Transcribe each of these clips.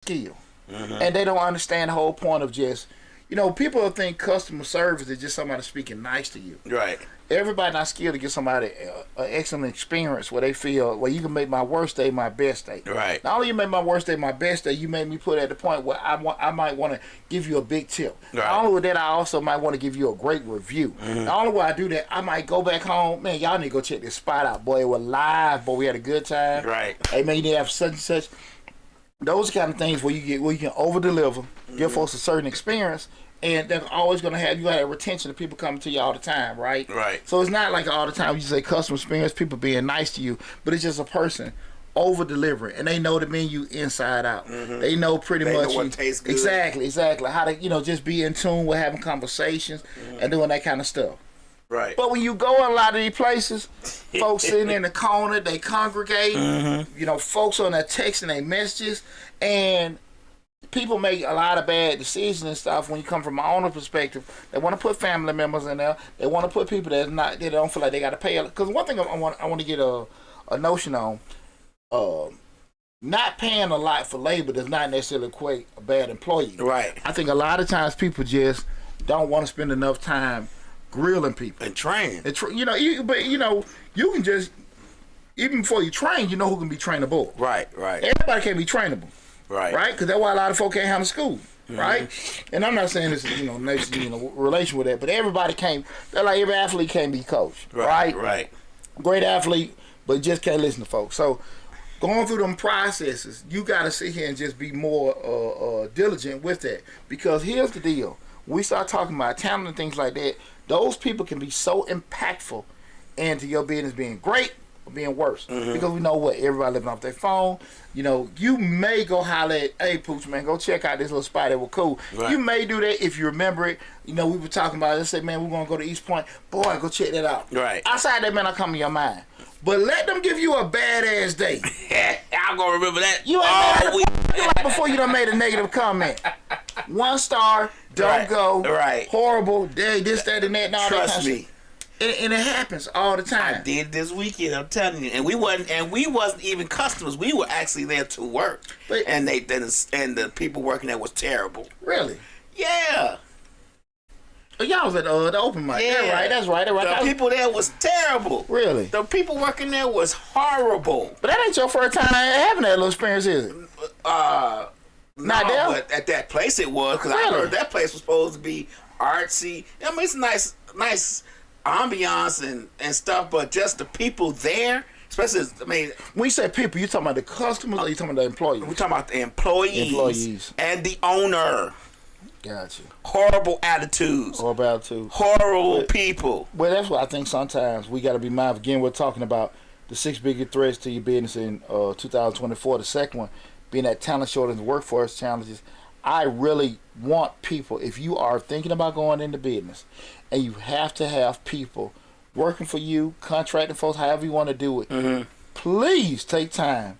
skill. And they don't understand the whole point of just, people think customer service is just somebody speaking nice to you. Right. Everybody not skilled to get somebody an excellent experience where they feel, well, you can make my worst day my best day. Right. Not only you make my worst day my best day, you made me put at the point where I might want to give you a big tip. Right. Not only with that, I also might want to give you a great review. Not only will I do that, I might go back home, man, y'all need to go check this spot out, boy. It was live, boy. We had a good time. Right. Hey, man, you need to have such and such. Those kind of things where you can over deliver, give folks a certain experience, and they're always gonna have you got a retention of people coming to you all the time, right? Right. So it's not like all the time you say customer experience, people being nice to you, but it's just a person over delivering, and they know the menu inside out. They know pretty much know what tastes good. Exactly how to just be in tune with having conversations and doing that kind of stuff. Right. But when you go in a lot of these places, folks sitting in the corner, they congregate, folks on their texting their messages, and people make a lot of bad decisions and stuff when you come from an owner perspective. They want to put family members in there. They want to put people that they don't feel like they got to pay. Because one thing I want to get a notion on, not paying a lot for labor does not necessarily equate a bad employee. Right. I think a lot of times people just don't want to spend enough time grilling people and train. But you can just, even before you train, you know who can be trainable. Right. Everybody can be trainable. Right. Because that's why a lot of folk can't handle school. Right. And I'm not saying this next relation with that, but everybody can't. They're like every athlete can't be coached. Right. Great athlete, but just can't listen to folks. So going through them processes, you got to sit here and just be more diligent with that. Because here's the deal: we start talking about talent and things like that. Those people can be so impactful into your business being great or being worse. Because we know what, everybody living off their phone. You may go holler at, hey, Pooch, man, go check out this little spot that was cool. Right. You may do that if you remember it. We were talking about it. Let's say, man, we're going to go to East Point. Boy, go check that out. Right. Outside that, man, I'll come to your mind. But let them give you a badass day. I'm going to remember that you ain't before you done made a negative comment. 1 star, don't go. Right. Horrible, this, that, and that, and all Trust that kind me. of stuff. And it happens all the time. I did this weekend, I'm telling you. And we wasn't even customers. We were actually there to work. And the people working there was terrible. Really? Yeah. Oh, y'all was at the open mic. Yeah. That's right. The people there was terrible. Really? The people working there was horrible. But that ain't your first time having that little experience, is it? Not there? But at that place it was, because I heard that place was supposed to be artsy. I mean, it's nice ambiance and stuff, but just the people there, especially, when you say people, you talking about the customers or you talking about the employees? We're talking about the employees and the owner. Gotcha. Horrible attitudes. Horrible people. Well, that's why I think sometimes we got to be mindful. Again, we're talking about the 6 biggest threats to your business in 2024. The second one being that talent shortage and workforce challenges. I really want people, if you are thinking about going into business and you have to have people working for you, contracting folks, however you want to do it, please take time.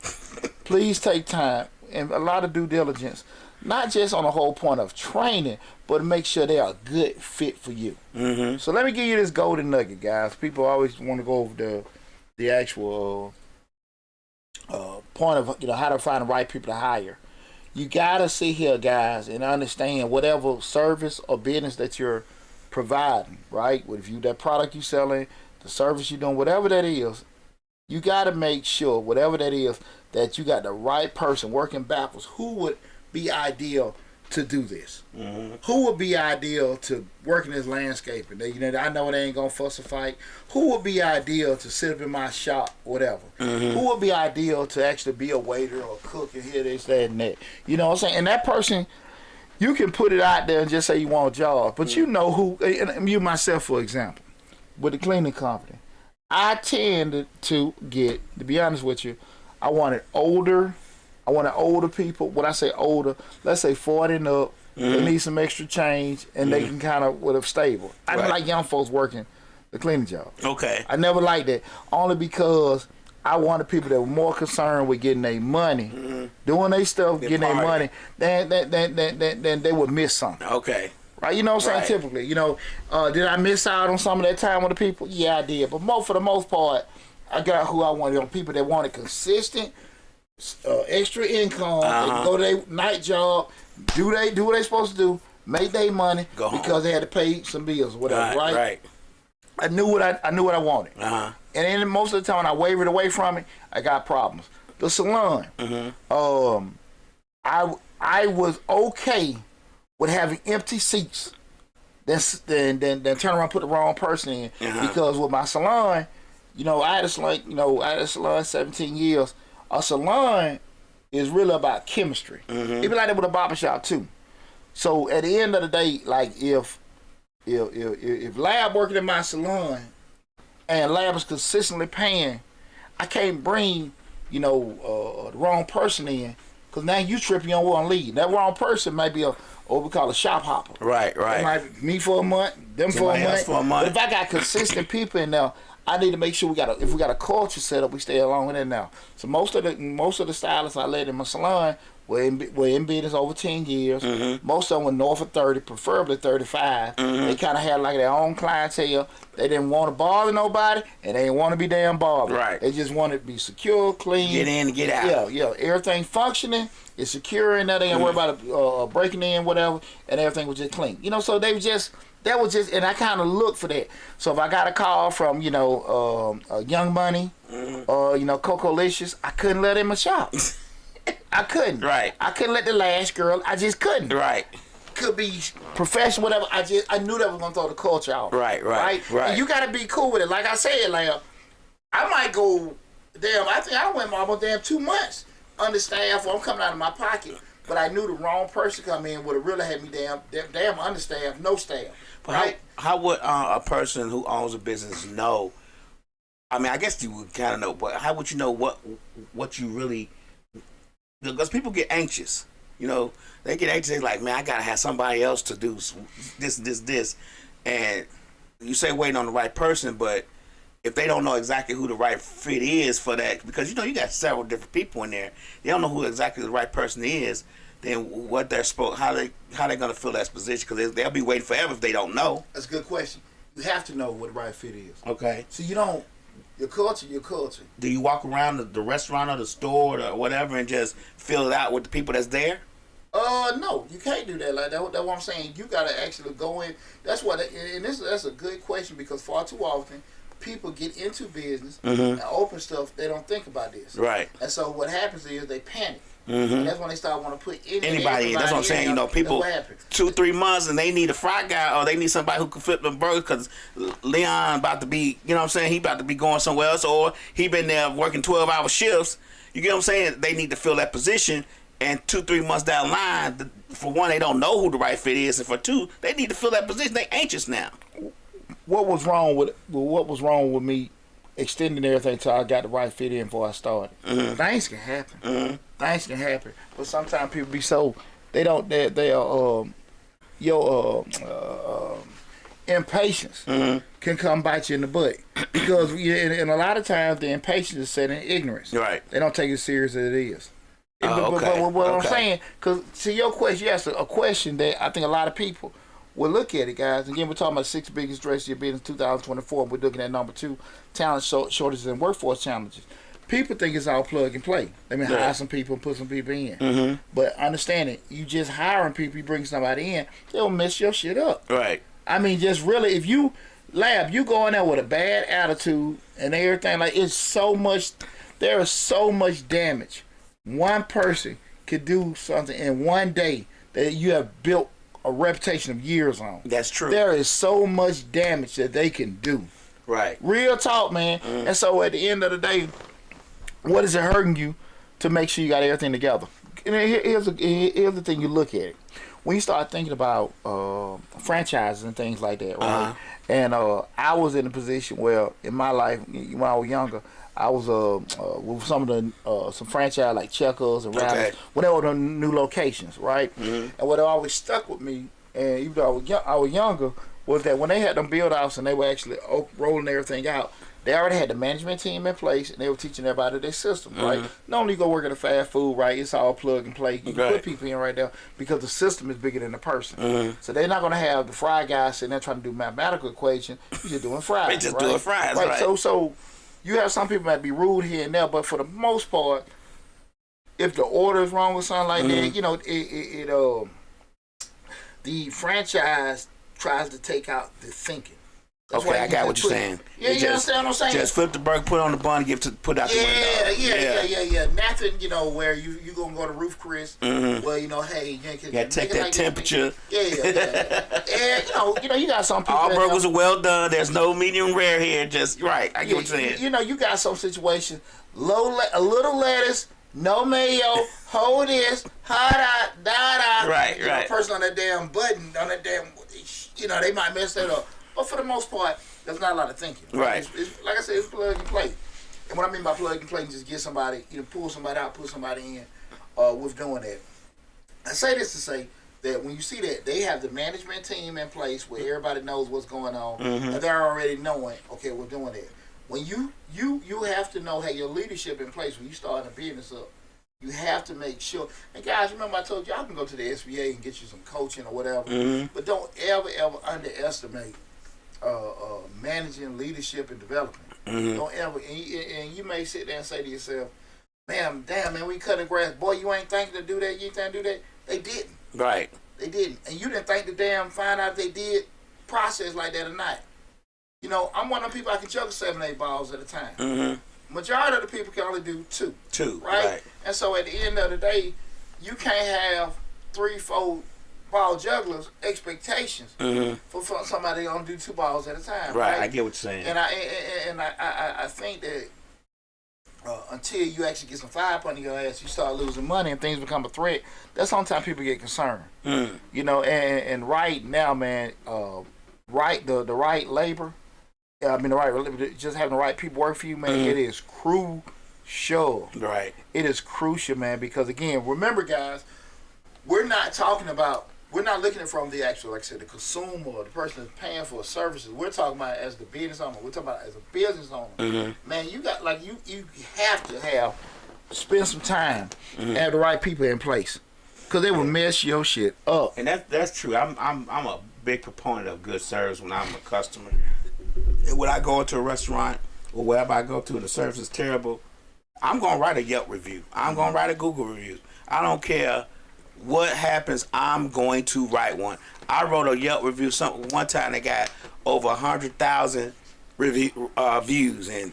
Please take time and a lot of due diligence, not just on the whole point of training, but make sure they are a good fit for you. So let me give you this golden nugget, guys. People always want to go over the actual point of how to find the right people to hire. You gotta sit here, guys, and understand whatever service or business that you're providing, right? If you that product you're selling, the service you're doing, whatever that is, you gotta make sure, whatever that is, that you got the right person working backwards. Who would be ideal to do this? Who would be ideal to work in this landscaping? I know they ain't gonna fuss or fight. Who would be ideal to sit up in my shop, whatever? Who would be ideal to actually be a waiter or cook and hear this, that, and that? You know what I'm saying? And that person, you can put it out there and just say you want a job, but you know who, and you myself, for example, with the cleaning company, I tend to get, to be honest with you, I wanted older people. When I say older, let's say 40 and up. They need some extra change, and they can kind of with a stable. I don't like young folks working the cleaning job. Okay. I never liked that, only because I wanted people that were more concerned with getting their money, doing their stuff, getting their money, than they would miss something. Okay. Right, you know what I'm saying? Typically, did I miss out on some of that time with the people? Yeah, I did. But for the most part, I got who I wanted. People that wanted consistent extra income. They can go to their night job, do what they supposed to do, make their money because they had to pay some bills or whatever. Right. I knew what I wanted. And then most of the time when I wavered away from it, I got problems. The salon. I was okay with having empty seats. Then turn around and put the wrong person in because with my salon, I had a salon 17 years. A salon is really about chemistry. It be like that with a barber shop too. So at the end of the day, like if Lab working in my salon and Lab is consistently paying, I can't bring the wrong person in because now you tripping on one lead. That wrong person might be what we call a shop hopper. Right. It might be me for a month, them for a month. But if I got consistent people in there, I need to make sure if we got a culture set up, we stay along with it now. So most of the stylists I led in my salon were in business over 10 years. Most of them were north of 30, preferably 35. They kind of had like their own clientele. They didn't want to bother nobody, and they didn't want to be damn bothered. Right. They just wanted to be secure, clean. Get in and get out. Yeah. Everything functioning. It's secure in there. They ain't worry about breaking in, whatever, and everything was just clean. So they was just. That was just, and I kind of looked for that. So if I got a call from, Young Money, Coco Licious, I couldn't let him in shop. I couldn't. Right. I couldn't let the last girl. I just couldn't. Right. Could be professional, whatever. I knew that was gonna throw the culture out. Right. And you gotta be cool with it. Like I said, I might go. Damn, I think I went almost 2 months understaffed. I'm coming out of my pocket. But I knew the wrong person come in would have really had me damn understaffed, no staff. Right? How would a person who owns a business know? I mean, I guess you would kind of know, but how would you know what you really? Because people get anxious. They get anxious. They're like, man, I gotta have somebody else to do this, and you say waiting on the right person, but if they don't know exactly who the right fit is for that, because you got several different people in there, they don't know who exactly the right person is. Then what they're supposed, how they gonna fill that position? Because they'll be waiting forever if they don't know. That's a good question. You have to know what the right fit is. Okay. So you don't. Your culture. Do you walk around the restaurant or the store or whatever and just fill it out with the people that's there? No, you can't do that. Like that's what I'm saying. You gotta actually go in. That's that's a good question because far too often people get into business and open stuff. They don't think about this. Right. And so what happens is they panic. And that's when they start want to put anybody. That's what I'm saying. People 2-3 months and they need a fry guy or they need somebody who can flip them burgers because Leon about to be, he about to be going somewhere else or he been there working 12-hour shifts. You get what I'm saying? They need to fill that position. And 2-3 months down the line, for one, they don't know who the right fit is, and for two, they need to fill that position. They anxious now. What was wrong with me extending everything until I got the right fit in before I started? Things can happen. Things can happen, but sometimes people be so your impatience can come bite you in the butt because and a lot of times the impatience is set in ignorance. Right. They don't take it as serious as it is. But what I'm saying, because to your question, you asked a question that I think a lot of people will look at it, guys. Again, we're talking about 6 biggest threats to your business 2024. We're looking at number 2, talent shortages and workforce challenges. People think it's all plug and play. Let me hire some people and put some people in. But understand it, you just hiring people, you bring somebody in, they'll mess your shit up. Right. I mean, just really, if you go in there with a bad attitude and everything, like there is so much damage. One person could do something in one day that you have built a reputation of years on. That's true. There is so much damage that they can do. Right. Real talk, man. And so at the end of the day, what is it hurting you to make sure you got everything together? And here's the thing you look at it. When you start thinking about franchises and things like that, right? And I was in a position where in my life, when I was younger, I was with some franchise like Checkers and Rallies, whatever the new locations, right? And what always stuck with me, and even though I was younger, was that when they had them build outs and they were actually rolling everything out, they already had the management team in place and they were teaching everybody their system, right? Normally you go work at a fast food, right? It's all plug and play. You can put people in right there because the system is bigger than the person. So they're not going to have the fry guy sitting there trying to do mathematical equation. You're just doing fries. They're just doing fries, right? So you have some people that be rude here and there, but for the most part, if the order is wrong or something like that, you know, the franchise tries to take out the thinking. That's okay, I got what you're saying. Yeah, you understand what I'm saying? Just flip the burger, put it on the bun, put out the window. Yeah. Nothing, you know, where you gonna go to Roof Chris. Well, you know, hey, you gotta take that temperature. And you know, you got some people. All burgers are well done. There's no medium rare here. Just right. I get what you're saying. You know, you got some situations. A little lettuce, no mayo. Hold this, da. Right. A person on that damn button, you know, they might mess that up. But for the most part, there's not a lot of thinking. Right. It's, like I said, it's plug and play. And what I mean by plug and play is just get somebody, you know, pull somebody out, put somebody in with doing that. I say this to say that when you see that, they have the management team in place where everybody knows what's going on, and they're already knowing, okay, we're doing that. When you have to know, hey, your leadership in place when you start a business up. You have to make sure. And guys, remember I told you, I can go to the SBA and get you some coaching or whatever, but don't ever underestimate managing, leadership, and development. Don't ever. And you may sit there and say to yourself, damn, man, we cutting grass. Boy, you ain't thinking to do that. You ain't thinking to do that. They didn't. Right. They didn't. And you didn't think to find out if they did process like that or not. You know, I'm one of them people I can juggle 7-8 balls at a time. Majority of the people can only do two. Right? And so at the end of the day, you can't have 3-4 ball jugglers expectations for somebody to only do 2 balls at a time. Right. I get what you're saying. And I think that until you actually get some fire up under your ass, you start losing money and things become a threat. That's sometimes people get concerned. You know, and right now, man, the right labor. I mean, just having the right people work for you, man, it is crucial. Right. It is crucial, man, because, again, remember, guys, we're not looking at it from the actual, like I said, the consumer or the person that's paying for services. We're talking about as the business owner. We're talking about as a business owner. Man, you got, like, you have to spend some time and have the right people in place, because they will mess your shit up. And that's true. I'm a big proponent of good service when I'm a customer. When I go into a restaurant or wherever I go to and the service is terrible, I'm going to write a Yelp review. I'm going to write a Google review. I don't care what happens, I'm going to write one. I wrote a Yelp review one time that got over 100,000 views, and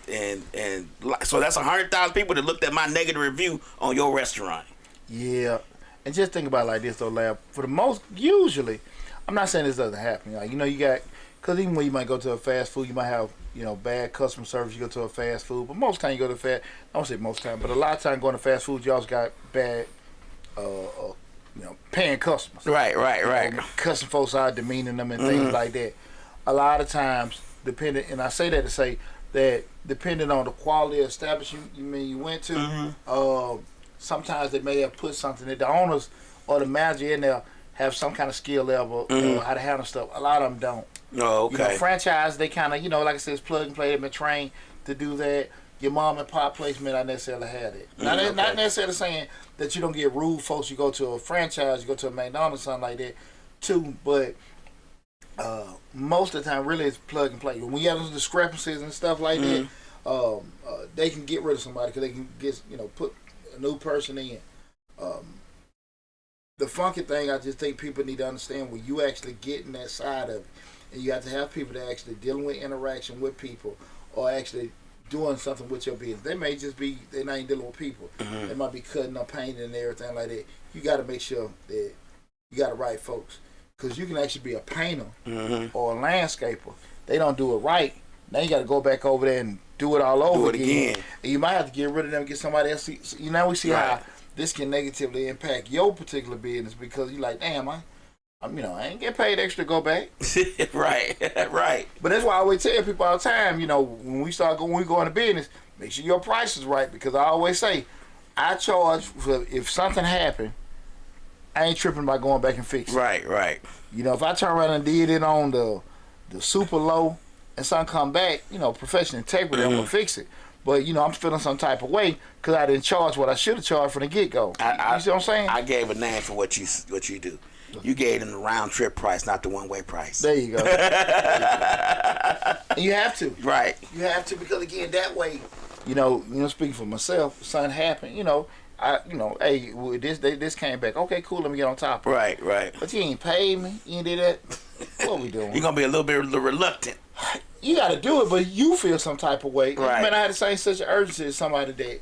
so that's 100,000 people that looked at my negative review on your restaurant. Yeah, and just think about it like this though, Lab. For the most, usually, I'm not saying this doesn't happen. Like, you know, you got. Because even when you might go to a fast food, you might have, you know, bad customer service. You go to a fast food. But most time you go to I don't say most time, but a lot of time going to fast food, you also got bad, you know, paying customers. Right. You know, cussing folks out, demeaning them and things like that. A lot of times, and I say that to say that depending on the quality of establishment you went to, sometimes they may have put something that the owners or the manager in there have some kind of skill level, how to handle stuff. A lot of them don't. Oh, okay. You know, franchise, they kind of, you know, like I said, it's plug and play. They've been trained to do that. Your mom and pop placement, I necessarily had it. Not necessarily saying that you don't get rude folks. You go to a franchise, you go to a McDonald's, something like that, too. But most of the time, really, it's plug and play. When you have those discrepancies and stuff like that, they can get rid of somebody because they can get, you know, put a new person in. The funky thing, I just think people need to understand when you actually get in that side of it, and you have to have people that actually dealing with interaction with people or actually doing something with your business. They may just be, they're not even dealing with people. They might be cutting or painting and everything like that. You got to make sure that you got the right folks, because you can actually be a painter or a landscaper. They don't do it right. Now you got to go back over there and do it all over again. And you might have to get rid of them and get somebody else. You know, we see how this can negatively impact your particular business, because you're like, damn, you know, I ain't get paid extra to go back. Right. But that's why I always tell people all the time, you know, when we go into business, make sure your price is right, because I always say, I charge for, if something happened, I ain't tripping by going back and fixing it. Right. You know, if I turn around and did it on the super low and something come back, you know, professional integrity, I'm gonna fix it. But, you know, I'm feeling some type of way because I didn't charge what I should have charged from the get-go. You see what I'm saying? I gave a name for what you do. You gave them the round trip price, not the one-way price. There you go. And you have to. Right. You have to, because, again, that way, you know, speaking for myself, something happened, you know, hey, this came back. Okay, cool. Let me get on top of it. Right, right. But you ain't paid me. You ain't did that. What we doing? You're gonna be a little bit reluctant. You got to do it, but you feel some type of way. Right. Man, I had the same such an urgency as somebody that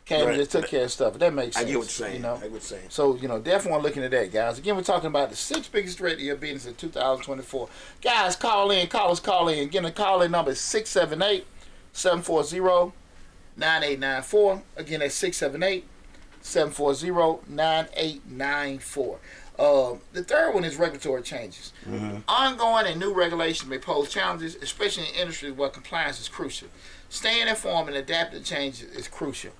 came and just took care of stuff. That makes sense. I get what you're saying. You know? I get what you're saying. So, definitely want to look into that, guys. Again, we're talking about the 6 biggest threat to your business in 2024. Guys, call in. Call in. Again, the call-in number is 678-740-9894. Again, that's 678-740-9894. The third one is regulatory changes. Ongoing and new regulations may pose challenges, especially in industries where compliance is crucial. Staying informed and adapting to changes is crucial.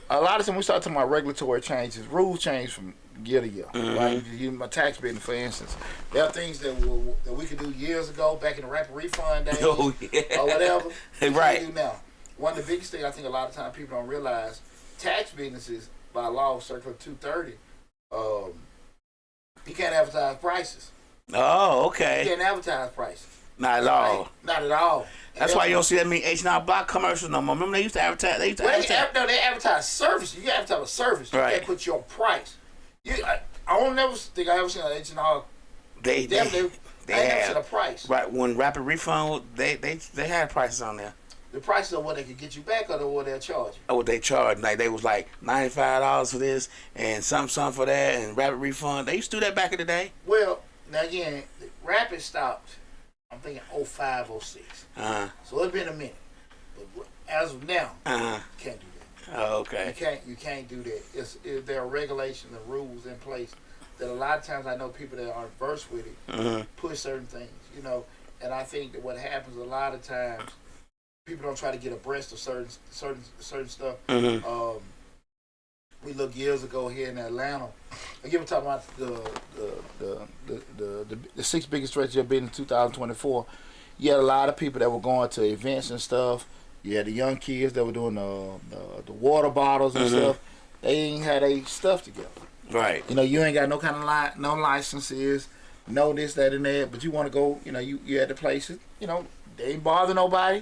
A lot of times we start talking about regulatory changes, rules change from year to year. Right? My tax business, for instance, there are things that we could do years ago, back in the rapid refund days, or whatever. Right. Do now. One of the biggest things I think a lot of times people don't realize, tax businesses by law, Circular 230, you can't advertise prices. Oh, okay. You can't advertise prices. Not at all. Right? Not at all. That's why you don't see that many H&R Block commercials no more. Remember they used to advertise. They advertise services. You can advertise a service. You can't put your price. I don't never think I ever seen an H&R. They never seen a price. Right. When Rapid Refund, they had prices on there. The prices of what they could get you back or what they'll charge you. Oh, what they charge. Like they was like $95 for this and some for that and Rapid Refund. They used to do that back in the day. Well, now again, Rapid stopped. I'm thinking 05, 06. So it's been a minute. But as of now, you can't do that. Oh, okay. You can't do that. There are regulations and rules in place that a lot of times I know people that aren't versed with it push certain things, And I think that what happens a lot of times, people don't try to get abreast of certain stuff. We looked years ago here in Atlanta. Again, we're talking about the 6 biggest threats you've been in 2024. You had a lot of people that were going to events and stuff. You had the young kids that were doing the water bottles and stuff. They ain't had their stuff together. Right. You ain't got no kind of no licenses, no this, that, and that. But you want to go. You at the places. They ain't bother nobody.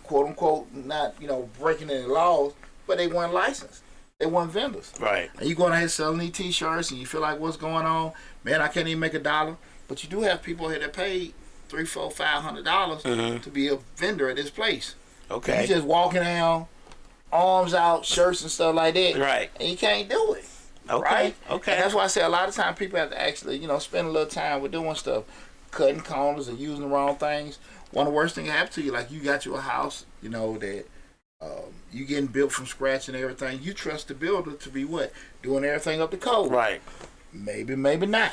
Quote unquote, not breaking any laws, but they weren't licensed. They weren't vendors. Right. And you going out here selling these T-shirts and you feel like what's going on? Man, I can't even make $1. But you do have people here that paid $300, $400, $500 to be a vendor at this place. Okay. You just walking down, arms out, shirts and stuff like that. Right. And you can't do it. Okay. Right? Okay. And that's why I say a lot of times people have to actually, spend a little time with doing stuff, cutting corners and using the wrong things. One of the worst things that happen to you, like you got you a house, that you getting built from scratch and everything. You trust the builder to be what? Doing everything up to code. Right. Maybe not.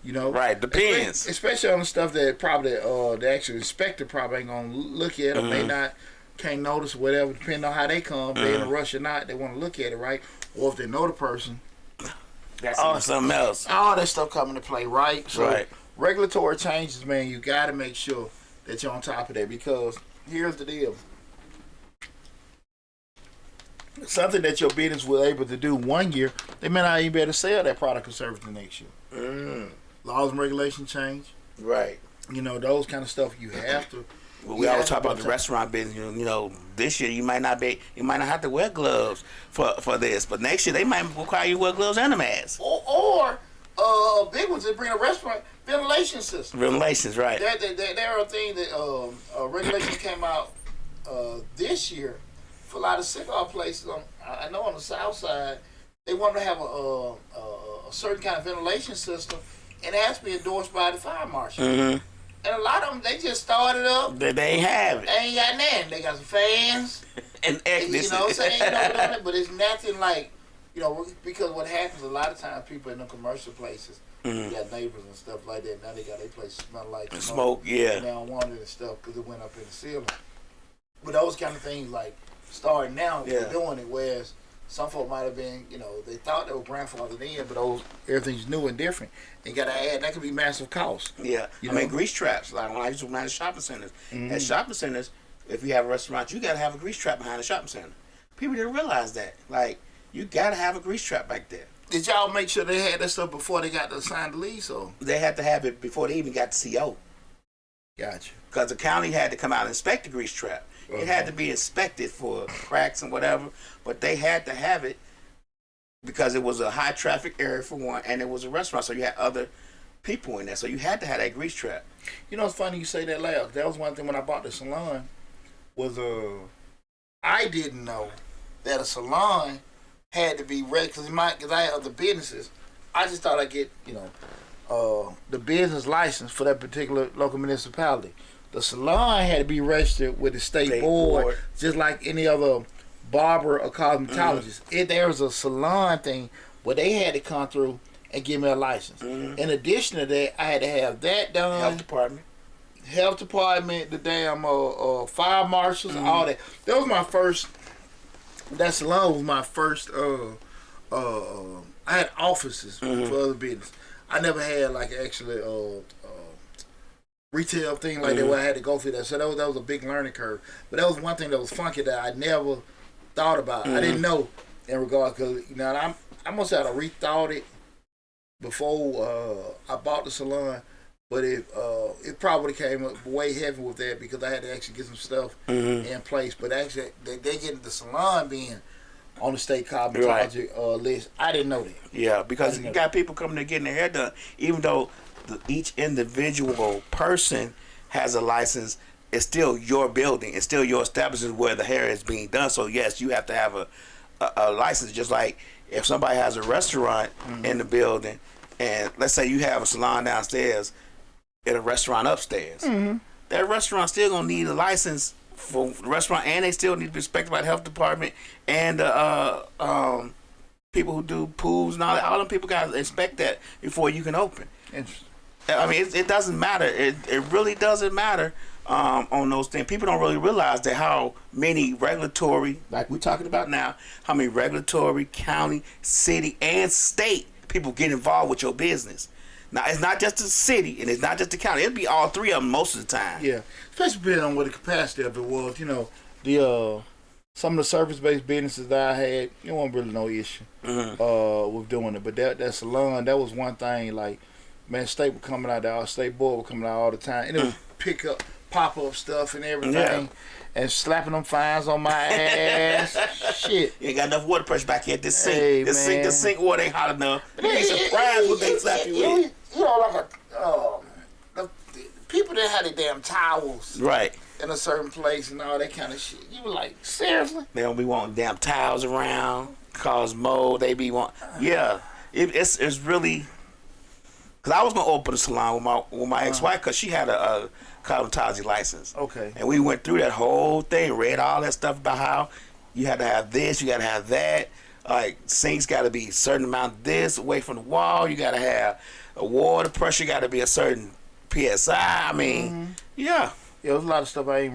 Right. Depends. Especially on the stuff that probably the actual inspector probably ain't gonna look at or may not, can't notice whatever, depending on how they come. They in a rush or not, they want to look at it, right? Or if they know the person. That's something else. All that stuff come into play, right? So regulatory changes, man, you gotta make sure that you're on top of that, because here's the deal. Something that your business was able to do one year, they may not even be able to sell that product or service the next year. Laws and regulations change. Right. Those kind of stuff you have to. Well, we always talk about the restaurant business. This year you might not have to wear gloves for this, but next year they might require you to wear gloves and a mask. Or big ones that bring a restaurant ventilation system. Ventilations, right? There are things that regulations came out this year for a lot of cigar places. I know on the south side they want to have a certain kind of ventilation system, and it has to be endorsed by the fire marshal. And a lot of them, they just started up. They ain't have it. They ain't got nothing. They got some fans. and air conditioning. But it's nothing like, because what happens a lot of times, people in the commercial places, you got neighbors and stuff like that. Now they got their place smell like smoke. Yeah. And they don't want it and stuff because it went up in the ceiling. But those kind of things, like, starting now, we're doing it, whereas some folk might have been, they thought they were grandfathered in, but everything's new and different. You got to add, that could be massive cost. Yeah. Grease traps. Like when I used to manage shopping centers. At shopping centers, if you have a restaurant, you got to have a grease trap behind the shopping center. People didn't realize that. Like, you got to have a grease trap back there. Did y'all make sure they had that stuff before they got to sign the lease? Or? They had to have it before they even got the CO. Gotcha. Because the county had to come out and inspect the grease trap. It had to be inspected for cracks and whatever, but they had to have it because it was a high traffic area for one, and it was a restaurant, so you had other people in there, so you had to have that grease trap. You know, it's funny you say that loud. That was one thing when I bought the salon. Was I didn't know that a salon had to be registered because I had other businesses. I just thought I'd get the business license for that particular local municipality. The salon had to be registered with the state board, just like any other barber or cosmetologist. There was a salon thing where they had to come through and give me a license. In addition to that, I had to have that done. Health department, the damn fire marshals, all that. That was my first. That salon was my first. I had offices for other business. I never had like actually retail thing like that where I had to go through that. So that was a big learning curve. But that was one thing that was funky that I never thought about. I didn't know in regards because I must have rethought it before I bought the salon. But it probably came up way heavy with that because I had to actually get some stuff in place. But actually, they getting the salon being on the state cosmetology list. I didn't know that. Yeah, because you got people coming there getting their hair done. Even though each individual person has a license, it's still your building. It's still your establishment where the hair is being done. So, yes, you have to have a license. Just like if somebody has a restaurant in the building, and let's say you have a salon downstairs and a restaurant upstairs, that restaurant still going to need a license for the restaurant, and they still need to be inspected by the health department and people who do pools and all that. All them people got to inspect that before you can open. Interesting. I mean, it doesn't matter. It really doesn't matter on those things. People don't really realize that how many regulatory, like we're talking about now, how many regulatory, county, city, and state people get involved with your business. Now, it's not just the city and it's not just the county. It'll be all three of them most of the time. Yeah, especially depending on what the capacity of it was. You know, the some of the service-based businesses that I had, you wasn't really no issue with doing it. But that salon, that was one thing. Like, man, state was coming out there, our state board was coming out all the time, and it would pick up pop-up stuff and everything, and slapping them fines on my ass. Shit, you ain't got enough water pressure back here at this sink. Hey, the sink water ain't hot enough. You ain't surprised what they slap you with. You know, like the people that had their damn towels in a certain place and all that kind of shit. You were like, seriously? They don't be wanting damn towels around, cause mold. They be want, it's really. Cause I was gonna open a salon with my ex-wife, cause she had a cosmetology license. Okay. And we went through that whole thing, read all that stuff about how you had to have this, you got to have that. Like, sinks got to be a certain amount of this away from the wall. You got to have a water pressure got to be a certain PSI. I mean, yeah, there's a lot of stuff I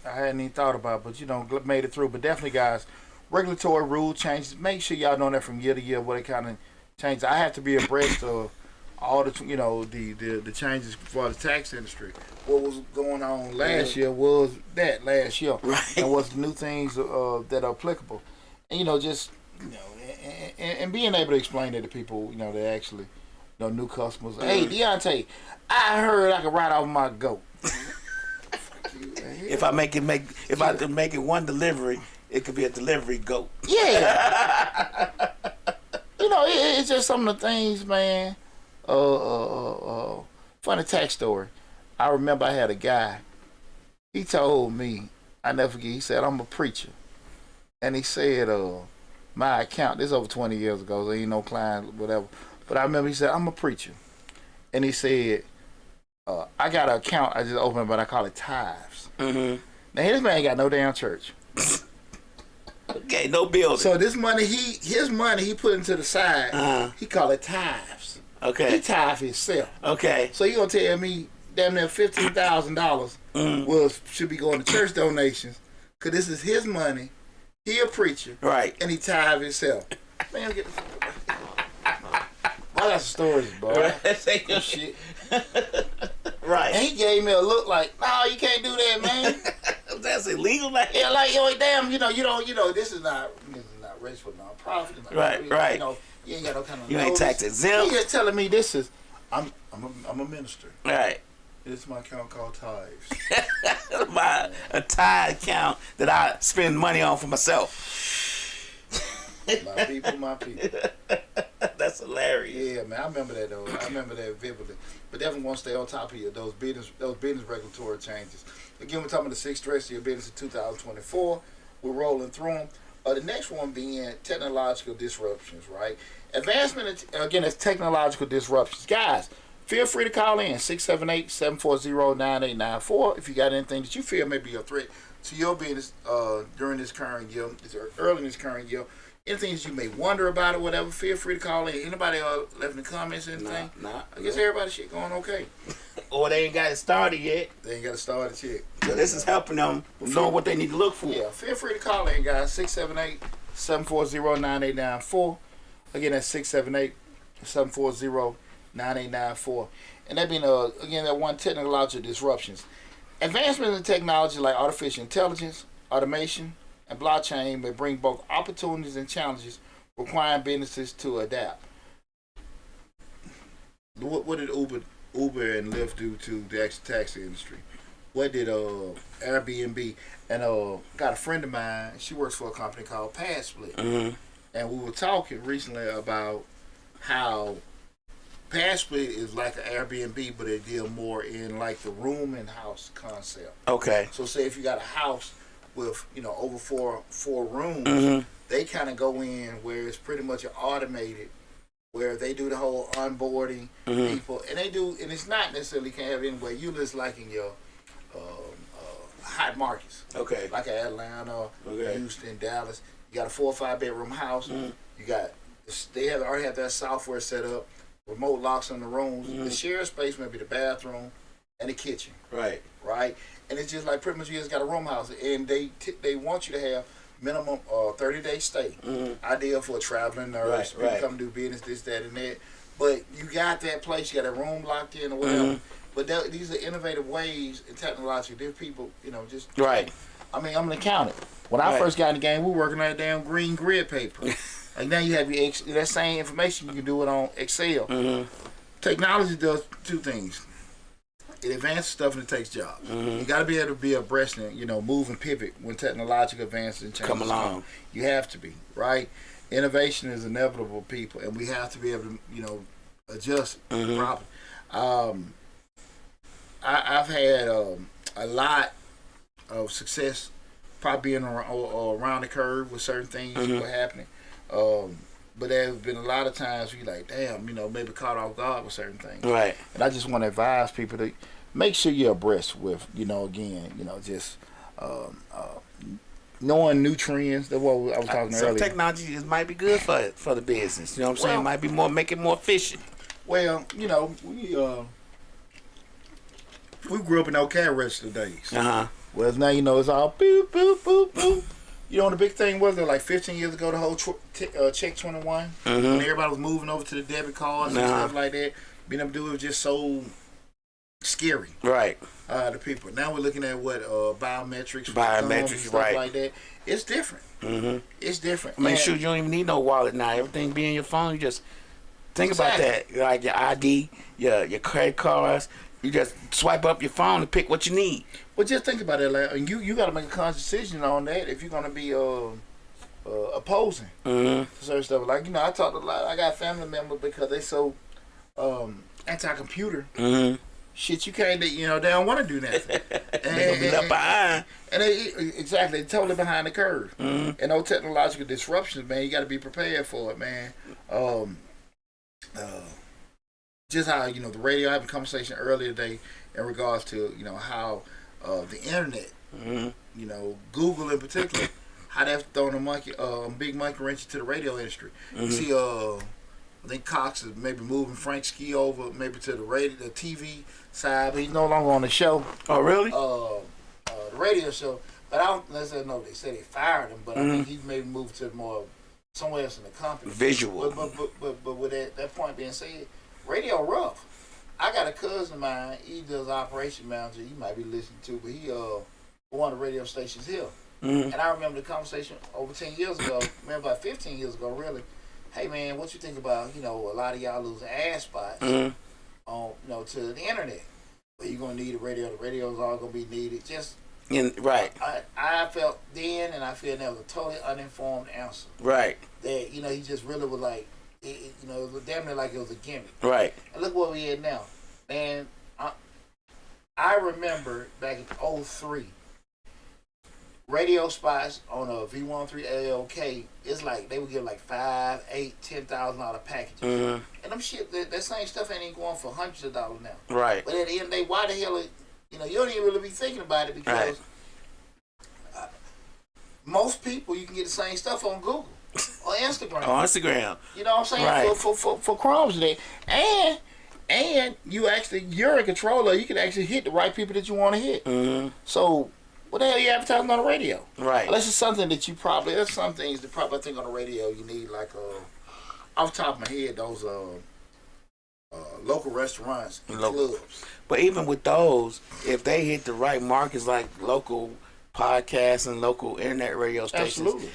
hadn't even thought about, but made it through. But definitely, guys, regulatory rule changes. Make sure y'all know that from year to year what it kind of changes. I have to be abreast of all the the changes for the tax industry. What was going on last year was that last year, and what's the new things that are applicable, and just and being able to explain it to people, that actually, new customers. Hey, Deonte, I heard I could ride off my goat. If I make it one delivery, it could be a delivery goat. Yeah. It's just some of the things, man. Funny tax story. I remember I had a guy. He told me, I never forget. He said, "I'm a preacher," and he said, "My account." This is over 20 years ago. So ain't no client, whatever. But I remember he said, "I'm a preacher," and he said, "I got an account I just opened, but I call it tithes." Now this man ain't got no damn church. Okay, no building. So this money, his money he put into the side. He call it tithes. Okay. He tithe himself. Okay. So you gonna tell me damn near $15,000 should be going to church donations? Cause this is his money. He a preacher. Right. And he tithe himself. Man, get the I got some stories, bro. Right. Shit. Right. And he gave me a look like, "No, you can't do that, man." That's illegal, man. Yeah, like, damn, you don't, this is not registered for nonprofit. Right. You ain't got no kind of. You ain't tax exempt. He just telling me this is, I'm a minister. Right. This is my account called tithes. A tithe account that I spend money on for myself. My people, my people. That's hilarious. Yeah, man, I remember that though. I remember that vividly. But definitely want to stay on top of those business regulatory changes. Again, we're talking about the 6 threats to your business in 2024. We're rolling through them. The next one being technological disruptions, right? Advancement, again, is technological disruptions. Guys, feel free to call in 678-740-9894 if you got anything that you feel may be a threat to your business during this current year, early in this current year. Anything that you may wonder about or whatever, feel free to call in. Anybody left in the comments or anything? Nah. I guess everybody's shit going okay. Or they ain't got it started yet. They ain't got to start it yet. So this is helping them know what they need to look for. Yeah, feel free to call in, guys. 678-740-9894. Again, that's 678-740-9894. And that being, again, that one, technological disruptions. Advancements in technology like artificial intelligence, automation, and blockchain may bring both opportunities and challenges, requiring businesses to adapt. What did Uber and Lyft do to the taxi industry? What did Airbnb? And got a friend of mine. She works for a company called PadSplit, and we were talking recently about how PadSplit is like an Airbnb, but they deal more in like the room and house concept. Okay. So say if you got a house with over four rooms, they kind of go in where it's pretty much automated, where they do the whole onboarding people, and it's not necessarily can't have it anywhere. You just like in your hot markets, Okay. like Atlanta, Okay. Houston, Dallas. You got a 4 or 5 bedroom house. You got already have that software set up, remote locks on the rooms. The shared space may be the bathroom and the kitchen. Right. And it's just like pretty much you just got a room house, and they want you to have minimum 30-day stay. Ideal for a traveling nurse, people come do business, this, that, and that. But you got that place, you got a room locked in or whatever. But these are innovative ways in technology. There's people, just Right. I mean, I'm an accountant. When I first got in the game, we were working on that damn green grid paper. Like now you have that same information, you can do it on Excel. Technology does 2 things. It advances stuff and it takes jobs. You got to be able to be abreast and move and pivot when technological advances and changes Come along. You have to be, right. Innovation is inevitable, people, and we have to be able to adjust properly. I've had a lot of success, probably being around the curve with certain things that were happening. But there's been a lot of times where you're like, damn, maybe caught off guard with certain things. Right. And I just want to advise people to make sure you're abreast with, just knowing new trends. That's what I was talking Some earlier. technology might be good for the make it more efficient. Well, we grew up in no cash register days. Well, now it's all boop, boop, boop, boop. The big thing was like 15 years ago, the whole Check 21, when everybody was moving over to the debit cards and stuff like that. Being able to do it was just so scary, right? To people. Now we're looking at what biometrics, stuff right? Like that. It's different. It's different. I mean, shoot, you don't even need no wallet now. Everything be in your phone. You just think about that, like your ID, your credit cards. You just swipe up your phone and pick what you need. Well, just think about it, like, and you got to make a conscious decision on that if you're going to be opposing certain stuff. Like I talked a lot. I got family members because they so anti-computer. Shit, you can't. They don't want to do nothing. They gonna be left behind. And they totally behind the curve. And those technological disruptions, man, you got to be prepared for it, man. Just how the radio. I had a conversation earlier today in regards to how the internet, Google in particular, how they've thrown a big monkey wrench into the radio industry. You see, I think Cox is maybe moving Frank Ski over maybe to the TV side, but he's no longer on the show. Oh, really? The radio show. But I don't necessarily know. They said they fired him, but I think he maybe moved to more somewhere else in the company. Visual. But with that point being said, radio rough. I got a cousin of mine. He does operation manager. You might be listening to, but he one of the radio stations here. And I remember the conversation over 10 years ago. About 15 years ago, really. Hey man, what you think about a lot of y'all losing ad spots on to the internet? But you're gonna need a radio. The radio's all gonna be needed. Just Right. I felt then, and I feel that was a totally uninformed answer. Right. That he just really was like, it was damn near like it was a gimmick. Right. And look what we had now, man. I remember back in '03, radio spots on a V13 ALK. It's like they would give like $5,000, $8,000, $10,000 packages, and them shit. That same stuff ain't even going for hundreds of dollars now. Right. But at the end of the day, why the hell? You don't even really be thinking about it because most people you can get the same stuff on Google or Instagram. On Instagram. You know what I'm saying? Right. For Chrome's today. And you're a controller. You can actually hit the right people that you want to hit. So what the hell are you advertising on the radio? Right. Unless it's something that there's some things that probably I think on the radio you need, like off the top of my head, those local restaurants and clubs. But even with those, if they hit the right markets like local podcasts and local internet radio stations, absolutely.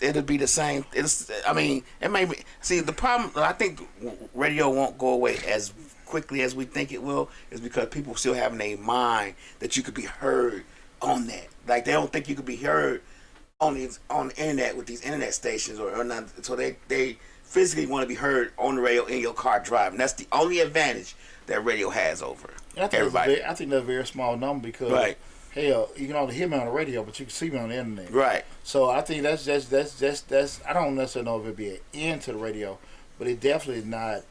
It'll be the same. It may be. See, the problem, I think radio won't go away as quickly as we think it will, is because people still have in their mind that you could be heard on that. Like, they don't think you could be heard on the internet with these internet stations or not. So they physically want to be heard on the radio in your car driving. That's the only advantage that radio has over everybody. I think that's a very small number because right. Hell, you can only hear me on the radio, but you can see me on the internet. Right. So I think that's I don't necessarily know if it'd be an end to the radio, but it definitely not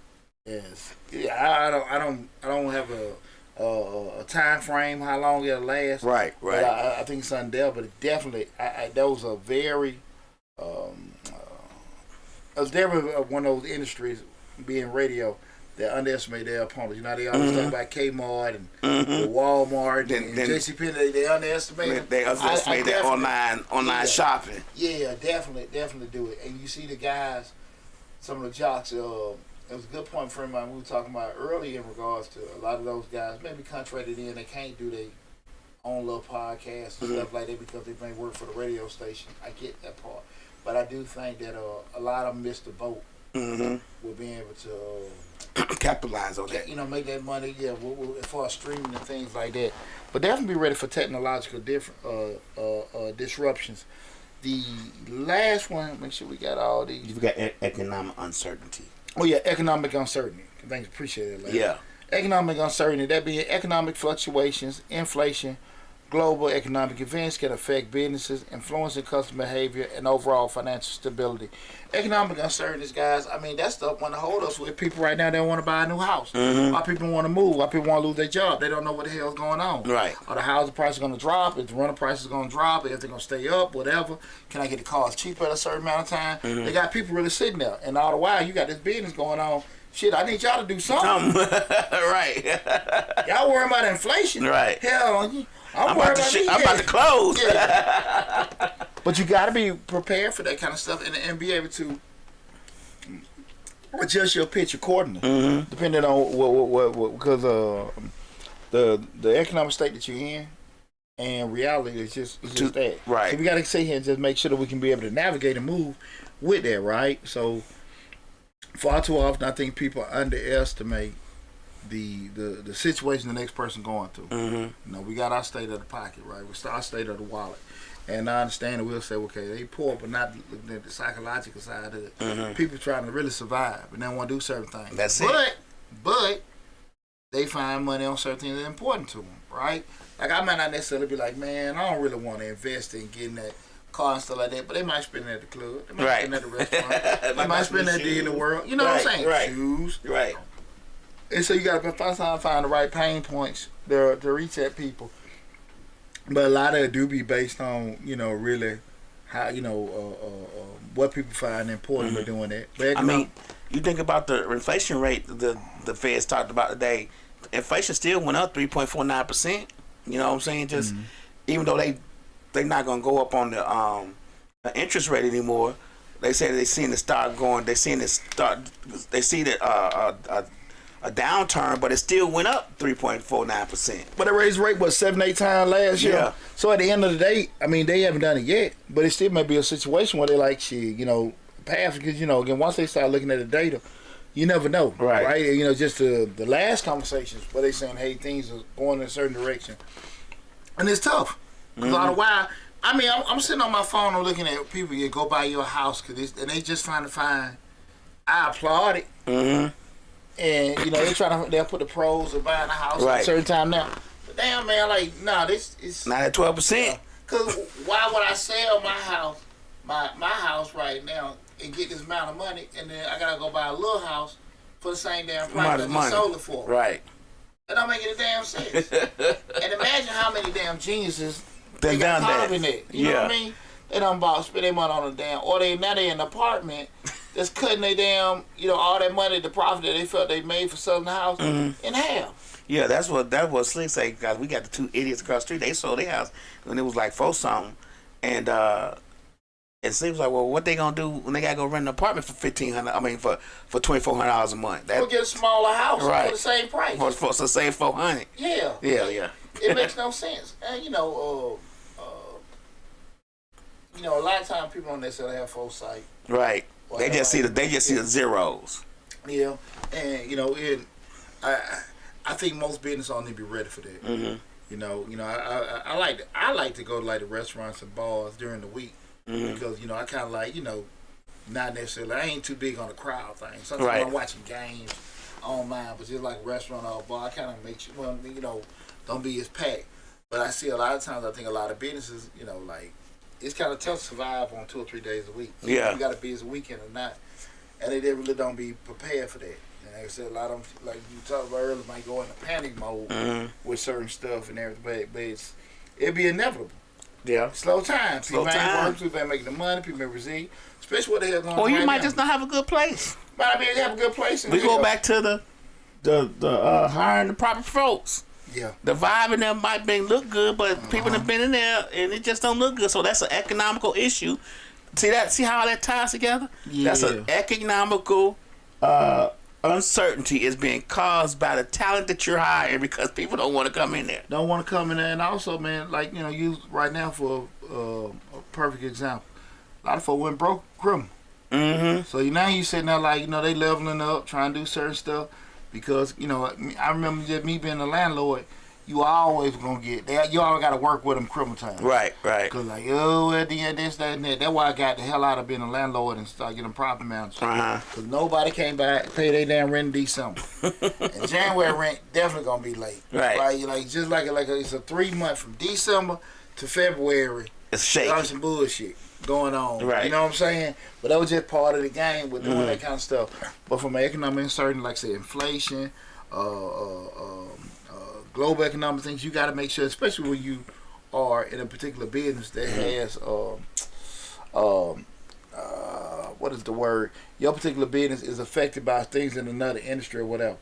as. I don't have a time frame how long it'll last. Right. Right. But I think it's something there, but it definitely that was a very it was definitely one of those industries being radio that underestimate their opponents. You know, they always talk about Kmart and Walmart and JCPenney. They underestimate. They underestimate their online shopping. Yeah, definitely do it. And you see the guys, some of the jocks. It was a good point for mine we were talking about earlier in regards to a lot of those guys maybe contracted in. They can't do their own little podcasts and stuff like that because they may work for the radio station. I get that part, but I do think that a lot of them missed the boat. Will be able to capitalize on that. You know, make that money. Yeah, as far as streaming and things like that. But definitely be ready for technological disruptions. The last one, make sure we got all these. You've got economic uncertainty. Oh yeah, economic uncertainty. Thanks, appreciate it. Larry. Yeah. Economic uncertainty. That being economic fluctuations, inflation, global economic events can affect businesses, influencing customer behavior and overall financial stability. Economic uncertainties, guys, I mean, that stuff want to hold us with people right now that want to buy a new house. Why people want to move. Why people want to lose their job. They don't know what the hell's going on. Right. Are the housing prices going to drop? If the rental price is going to drop? If they're going to stay up? Whatever. Can I get the cars cheaper at a certain amount of time? They got people really sitting there. And all the while, you got this business going on. Shit, I need y'all to do something. Right. Y'all worrying about inflation. Right. Hell, I'm about to close. Yeah. But you got to be prepared for that kind of stuff and be able to adjust your pitch accordingly, depending on what because the economic state that you're in and reality is just that. Right. So we got to sit here and just make sure that we can be able to navigate and move with that. Right. So far too often, I think people underestimate the situation the next person going through. You know, we got our state of the pocket, right? We our state of the wallet, and I understand that we'll say, okay, they poor, but not looking at the psychological side of it. People trying to really survive and they want to do certain things. That's it. But they find money on certain things that are important to them, right? Like I might not necessarily be like, man, I don't really want to invest in getting that car and stuff like that, but they might spend it at the club. They might spend it at the restaurant. They might spend that day in the world. You know what I'm saying? Right. Shoes. Right. And so you got to find the right pain points to reach at people. But a lot of it do be based on, you know, really how, you know, what people find important for doing that. But I mean, you think about the inflation rate the Feds talked about today. Inflation still went up 3.49%. You know what I'm saying? Just even though they're not gonna go up on the interest rate anymore. They say they seen it start going. They see that a downturn, but it still went up 3.49%. But it raised rate 7-8 times last year. Yeah. So at the end of the day, I mean, they haven't done it yet, but it still may be a situation where they like shit, you know, pass because, you know, again, once they start looking at the data, you never know, right? You know, just the last conversations where they saying, hey, things are going in a certain direction. And it's tough. Because all the while, I mean, I'm sitting on my phone and looking at people that go buy your house and they just trying to find. I applaud it. And they'll put the pros of buying a house at a certain time now. But damn, man, like, this is not at 12%. Because why would I sell my house, my house right now, and get this amount of money, and then I gotta go buy a little house for the same damn price that I sold it for? Right. That don't make any damn sense. And imagine how many damn geniuses they got caught up in that. You know what I mean? They done spend their money on a damn, or they in an apartment that's cutting their damn, all that money, the profit that they felt they made for selling the house in half. Yeah, that's what Slick say. Guys, we got the two idiots across the street. They sold their house when it was like $4 something, and Slick was like, well, what they gonna do when they gotta go rent an apartment for $1,500? I mean, for $2,400 a month. They'll get a smaller house for the same price. For the same $400. Yeah. Yeah. It makes no sense. And a lot of times people don't necessarily have foresight. Right. They just see the zeros. Yeah, and I think most business owners need to be ready for that. Mm-hmm. I like to go to like the restaurants and bars during the week because I kind of like not necessarily. I ain't too big on the crowd thing. Sometimes I'm watching games online, but just like restaurant or bar, I kind of make sure don't be as packed. But I see a lot of times. I think a lot of businesses, like. It's kind of tough to survive on 2 or 3 days a week. So you got to be as a weekend or not. And they really don't be prepared for that. And like I said, a lot of them, like you talked about earlier, might go into panic mode with certain stuff and everything. But it'd be inevitable. Yeah. Slow time. People ain't working, people ain't making the money, people ain't receive. Especially what the hell going on. Or you might now. just not have a good place. Might not be able to have a good place. We go back to the hiring the proper folks. Yeah. The vibe in there might look good, but people have been in there and it just don't look good. So that's an economical issue. See how that ties together? Yeah. That's an economical uncertainty is being caused by the talent that you're hiring because people don't want to come in there. Don't want to come in there, and also, man, like you right now for a perfect example. A lot of folks went broke criminal. Mm-hmm. So now you sitting there like they leveling up, trying to do certain stuff. Because, I remember just me being a landlord, you always going to get that. You always got to work with them criminal time. Right. Because, at the end, this, that, and that. That's why I got the hell out of being a landlord and start getting property managers. Because nobody came back, pay their damn rent in December. And January rent definitely going to be late. Right. Like, just like it's a 3 month from December to February. It's shaky. There's some bullshit going on. Right. You know what I'm saying? But that was just part of the game with doing that kind of stuff. But from an economic uncertainty, like I said, inflation, global economic things, you got to make sure, especially when you are in a particular business that has, what is the word? Your particular business is affected by things in another industry or whatever.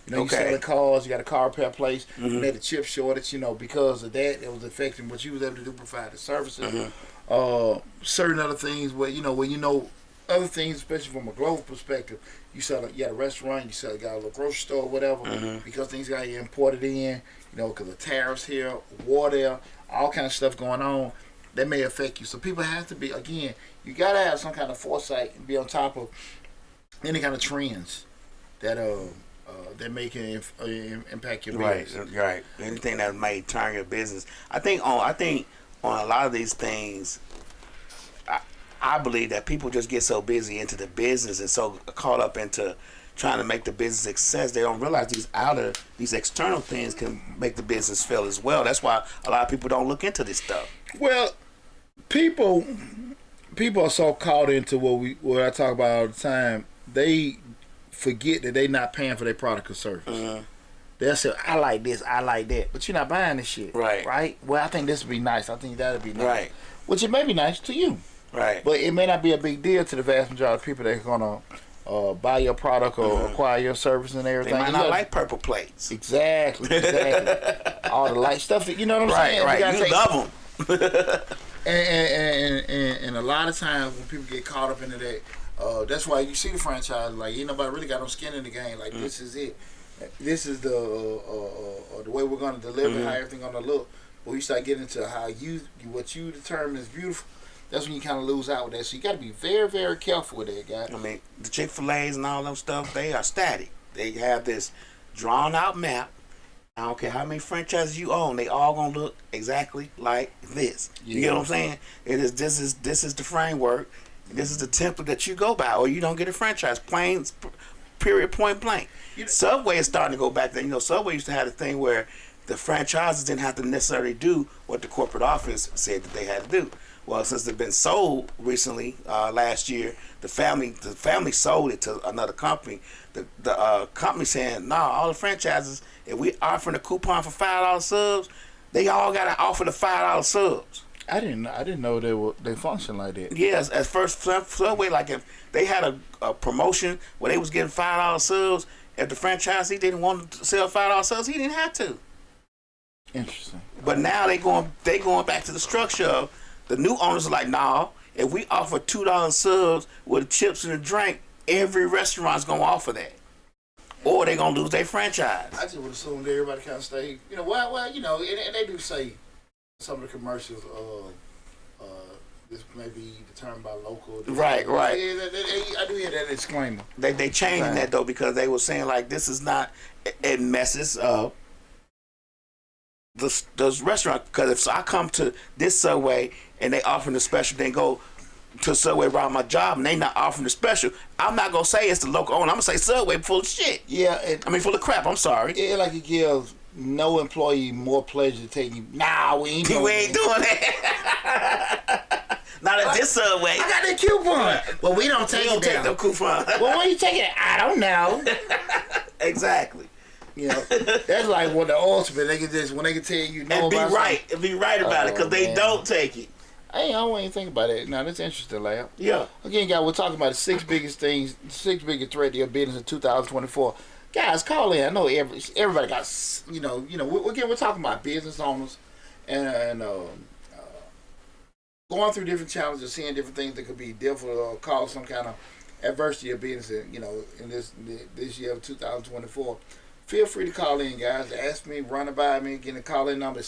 You selling cars, you got a car repair place, you had a chip shortage, because of that, it was affecting what you was able to do, provide the services. Certain other things where, other things, especially from a global perspective, you got a restaurant, you got a little grocery store or whatever, because things got imported in, because of tariffs here, war there, all kind of stuff going on, that may affect you. So people have to be, again, you got to have some kind of foresight and be on top of any kind of trends that may can impact your business. Right. Anything that may turn your business. I think on a lot of these things, I believe that people just get so busy into the business and so caught up into trying to make the business success, they don't realize these external things can make the business fail as well. That's why a lot of people don't look into this stuff. Well, people are so caught into what I talk about all the time. They forget that they're not paying for their product or service. They'll say, I like this, I like that. But you're not buying this shit. Right? Well, I think this would be nice. I think that would be nice. Right. Which it may be nice to you. Right. But it may not be a big deal to the vast majority of people that are going to buy your product or acquire your service and everything. They might not like purple plates. Exactly. All the light stuff, you know what I'm saying? Right. You love them. and a lot of times when people get caught up into that, that's why you see the franchise, like, ain't nobody really got no skin in the game. Like, this is it. This is the way we're going to deliver, how everything going to look. When you start getting into what you determine is beautiful, that's when you kind of lose out with that. So you got to be very, very careful with that, guys. I mean, the Chick-fil-A's and all them stuff, they are static. They have this drawn-out map, I don't care how many franchises you own, they all gonna look exactly like this. You get what I'm saying? This is the framework. This is the template that you go by, or you don't get a franchise. Plain, period, point blank. Subway is starting to go back there. Subway used to have a thing where the franchises didn't have to necessarily do what the corporate office said that they had to do. Well, since they've been sold recently, last year, the family sold it to another company. The company saying, "Nah, all the franchises, if we offering a coupon for $5 subs, they all got to offer the $5 subs." I didn't know they function like that. Yes, at first Subway, like if they had a promotion where they was getting $5 subs, if the franchisee didn't want to sell $5 subs, he didn't have to. Interesting. But now they going back to the structure of the new owners are like, nah, if we offer $2 subs with chips and a drink, every restaurant's gonna offer that, or they gonna lose their franchise. I just would assume that everybody kind of stay. Well, and they do say some of the commercials. This may be determined by local. Right. I do hear that disclaimer. They changing that though, because they were saying like this is not. It messes up those restaurants, because if I come to this Subway and they offering the special, then go to Subway around my job and they not offering the special, I'm not gonna say it's the local owner. I'm gonna say Subway full of shit. Yeah, full of crap. I'm sorry. It like it gives no employee more pleasure to take you. Nah, we ain't doing that. Not at this Subway. I got that coupon. Well, we don't take no coupon. Well, when you take it, I don't know. Exactly. That's like what the ultimate. They can just when they can tell you no and be about right something. And be right about it, because they don't take it. I don't even think about it. Now that's interesting, Lab. Yeah. Again, guys, we're talking about the 6 biggest things, 6 biggest threat to your business in 2024. Guys, call in. I know everybody got we're talking about business owners and going through different challenges, seeing different things that could be difficult or cause some kind of adversity of business. In this year of 2024. Feel free to call in, guys. Ask me, run it by me. Get a call-in number is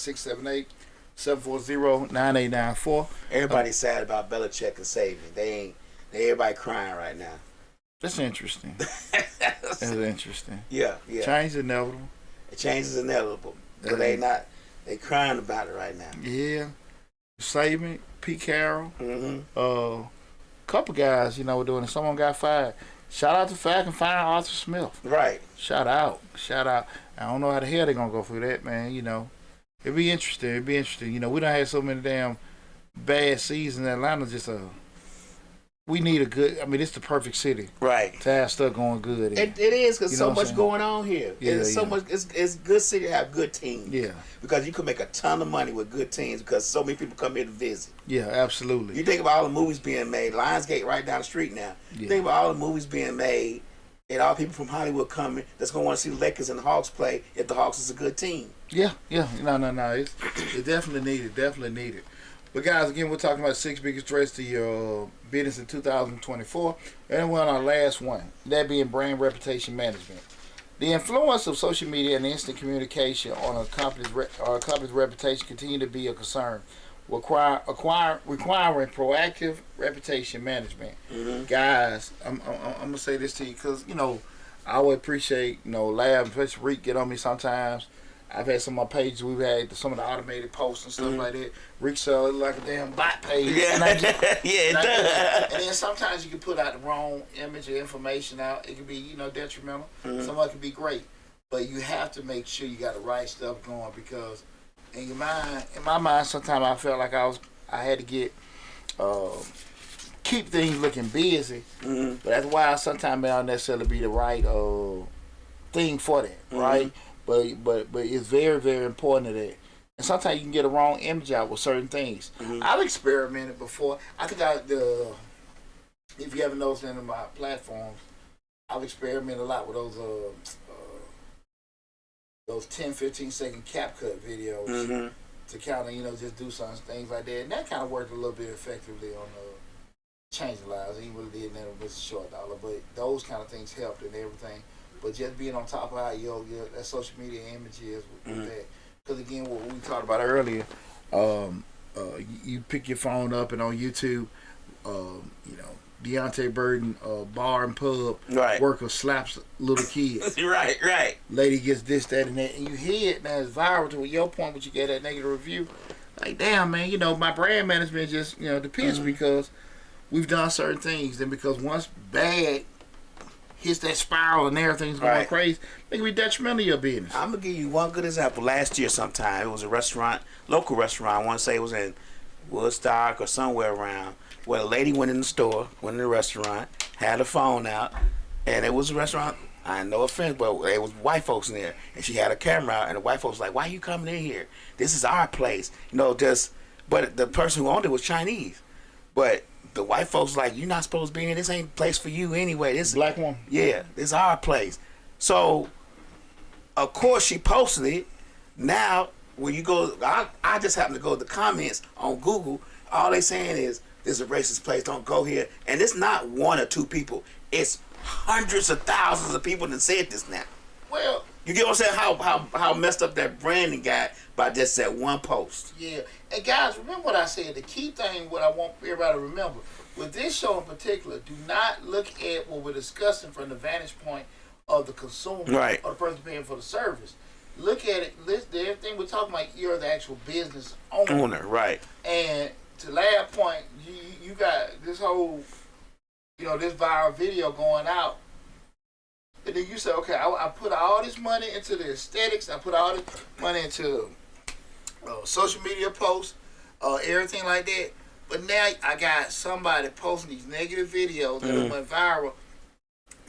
678-740-9894. Everybody's sad about Belichick and Saban. Everybody crying right now. That's interesting. That's interesting. Yeah. Change is inevitable. Change is inevitable. But they crying about it right now. Yeah. Saban, Pete Carroll, Mm-hmm. Couple guys, were doing it. Someone got fired. Shout out to Falcon firing Arthur Smith. Right. Shout out. I don't know how the hell they're going to go through that, man. It'd be interesting. We done had so many damn bad seasons in Atlanta. We need a good, it's the perfect city. Right. To have stuff going good. It is, because so much going on here. Yeah, it's so much. It's good city to have good teams. Yeah. Because you can make a ton of money with good teams, because so many people come here to visit. Yeah, absolutely. You think about all the movies being made. Lionsgate right down the street now. Yeah. You think about all the movies being made, and all people from Hollywood coming that's going to want to see the Lakers and the Hawks play if the Hawks is a good team. Yeah. No. It's definitely needed. But guys, again, we're talking about 6 biggest threats to your business in 2024. And we're on our last one, that being brand reputation management. The influence of social media and instant communication on a company's reputation continue to be a concern, requiring proactive reputation management. Mm-hmm. Guys, I'm gonna say this to you because I would appreciate Lab, especially Reek, get on me sometimes. I've had some of my pages, we've had some of the automated posts and stuff like that. Rick sell it like a damn bot page. Yeah, it does. And then sometimes you can put out the wrong image or information out. It can be, detrimental. Mm-hmm. Some of it can be great. But you have to make sure you got the right stuff going, because in my mind, sometimes I felt like I had to keep things looking busy. Mm-hmm. But that's why sometimes may not necessarily be the right thing for that, right? But it's very, very important that. And sometimes you can get a wrong image out with certain things. Mm-hmm. I've experimented before. I think if you haven't noticed any of my platforms, I've experimented a lot with those 10, 15-second CapCut videos to kind of, just do some things like that. And that kind of worked a little bit effectively on changing lives. He really did that with a short dollar, but those kind of things helped and everything. But just being on top of how your that social media image is with that. Because again, what we talked about earlier, you pick your phone up and on YouTube, Deonte Burden, bar and pub Right. worker slaps little kids. Right. Lady gets this, that, and that, and you hear it now. It's viral to your point, but you get that negative review. Like, damn, man, you know, my brand management just, you know, depends because we've done certain things, and because once bad hits that spiral and everything's going crazy, it can be detrimental to your business. I'm gonna give you one good example. Last year, sometime it was a restaurant, local restaurant. I want to say it was in Woodstock or somewhere around. Where a lady went in the store, went in the restaurant, had her phone out, and it was a restaurant. I no offense, but it was white folks in there, and she had a camera out, and the white folks was like, "Why you coming in here? This is our place." You know, just. But the person who owned it was Chinese, but the white folks like, "You're not supposed to be in here. This ain't place for you anyway. This Black woman. Yeah, this is our place." So, of course, she posted it. Now, when you go, I just happen to go to the comments on Google. All they saying is, "This is a racist place. Don't go here." And it's not one or two people. It's hundreds of thousands of people that said this now. Well, You get what I'm saying? How messed up that branding got by just that one post. yeah. And guys, remember what I said. The key thing, what I want everybody to remember, with this show in particular, do not look at what we're discussing from the vantage point of the consumer Right. or the person paying for the service. Look at it. Everything we're talking about, you're the actual business owner. Right. And to that point, you got this whole, you know, this viral video going out. And then you say, okay, I put all this money into the aesthetics. I put all this money into social media posts, everything like that. But now I got somebody posting these negative videos that went viral.